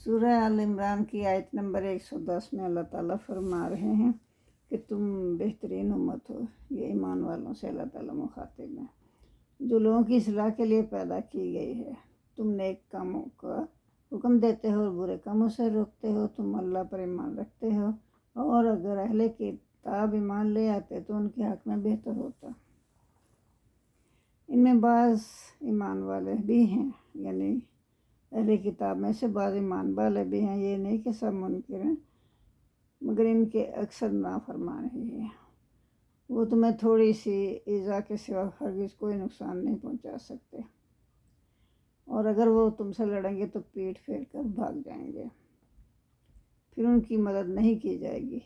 سورہ آل عمران کی آیت نمبر 110 میں اللہ تعالیٰ فرما رہے ہیں کہ تم بہترین امت ہو۔ یہ ایمان والوں سے اللہ تعالیٰ مخاطب ہیں، جو لوگوں کی اصلاح کے لیے پیدا کی گئی ہے۔ تم نیک کاموں کا حکم دیتے ہو اور برے کاموں سے روکتے ہو، تم اللہ پر ایمان رکھتے ہو، اور اگر اہل کتاب ایمان لے آتے تو ان کے حق میں بہتر ہوتا۔ ان میں بعض ایمان والے بھی ہیں، یعنی اہل کتاب میں سے بعض ایمان والے بھی ہیں، یہ نہیں کہ سب منکر ہیں، مگر ان کے اکثر نافرمان ہی ہیں۔ وہ تمہیں تھوڑی سی ایذا کے سوا ہرگز کوئی نقصان نہیں پہنچا سکتے، اور اگر وہ تم سے لڑیں گے تو پیٹھ پھیر کر بھاگ جائیں گے، پھر ان کی مدد نہیں کی جائے گی۔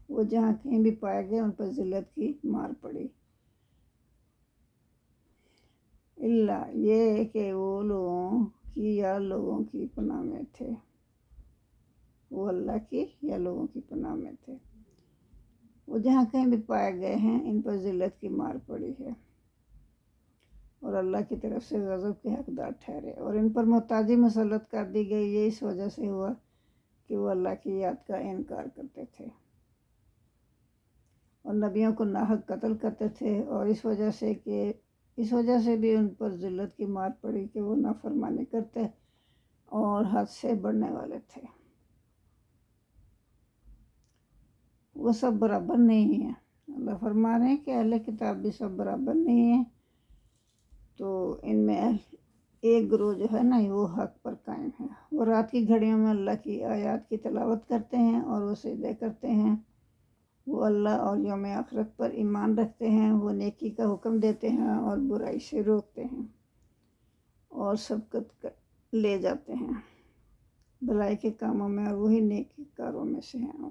وہ جہاں کہیں بھی پائے گئے ان پر ذلت کی مار پڑی، اللہ یہ کہ وہ لوگوں کی یا لوگوں کی پناہ میں تھے، وہ اللہ کی یا لوگوں کی پناہ میں تھے۔ وہ جہاں کہیں بھی پائے گئے ہیں ان پر ذلت کی مار پڑی ہے، اور اللہ کی طرف سے غضب کے حقدار ٹھہرے، اور ان پر محتاجی مسلط کر دی گئی۔ یہ اس وجہ سے ہوا کہ وہ اللہ کی یاد کا انکار کرتے تھے اور نبیوں کو ناحق قتل کرتے تھے، اور اس وجہ سے بھی ان پر ذلت کی مار پڑی کہ وہ نافرمانی کرتے اور حد سے بڑھنے والے تھے۔ وہ سب برابر نہیں ہیں، اللہ فرما رہے ہیں کہ اہل کتاب بھی سب برابر نہیں ہیں، تو ان میں ایک گروہ جو ہے نا وہ حق پر قائم ہے۔ وہ رات کی گھڑیوں میں اللہ کی آیات کی تلاوت کرتے ہیں اور وہ سجدے کرتے ہیں، وہ اللہ اور یوم آخرت پر ایمان رکھتے ہیں، وہ نیکی کا حکم دیتے ہیں اور برائی سے روکتے ہیں، اور سبقت لے جاتے ہیں بھلائی کے کاموں میں، اور وہی نیکی کاروں میں سے ہیں،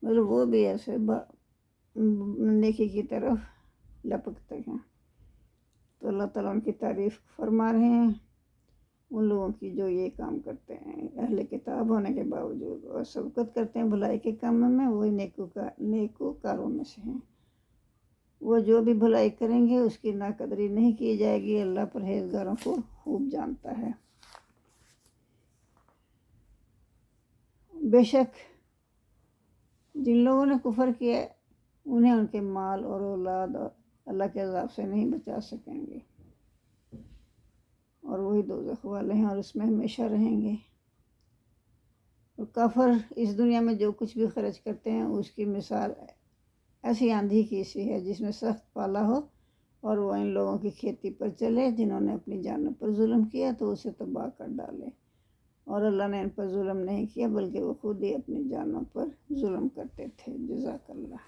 مطلب وہ بھی ایسے نیکی کی طرف لپکتے ہیں۔ تو اللہ تعالیٰ ان کی تعریف فرما رہے ہیں ان لوگوں کی جو یہ کام کرتے ہیں، اہل کتاب ہونے کے باوجود، اور سبقت کرتے ہیں بھلائی کے کاموں میں، وہی نیکوکاروں میں سے ہیں۔ وہ جو بھی بھلائی کریں گے اس کی ناقدری نہیں کی جائے گی، اللہ پرہیزگاروں کو خوب جانتا ہے۔ بے شک جن لوگوں نے کفر کیا انہیں ان کے مال اور اولاد اللہ کے عذاب سے نہیں بچا سکیں گے، اور وہی دوزخ والے ہیں اور اس میں ہمیشہ رہیں گے۔ اور کافر اس دنیا میں جو کچھ بھی خرچ کرتے ہیں اس کی مثال ایسی آندھی کی سی ہے جس میں سخت پالا ہو، اور وہ ان لوگوں کی کھیتی پر چلے جنہوں نے اپنی جانوں پر ظلم کیا تو اسے تباہ کر ڈالے، اور اللہ نے ان پر ظلم نہیں کیا بلکہ وہ خود ہی اپنی جانوں پر ظلم کرتے تھے۔ جزاک اللہ۔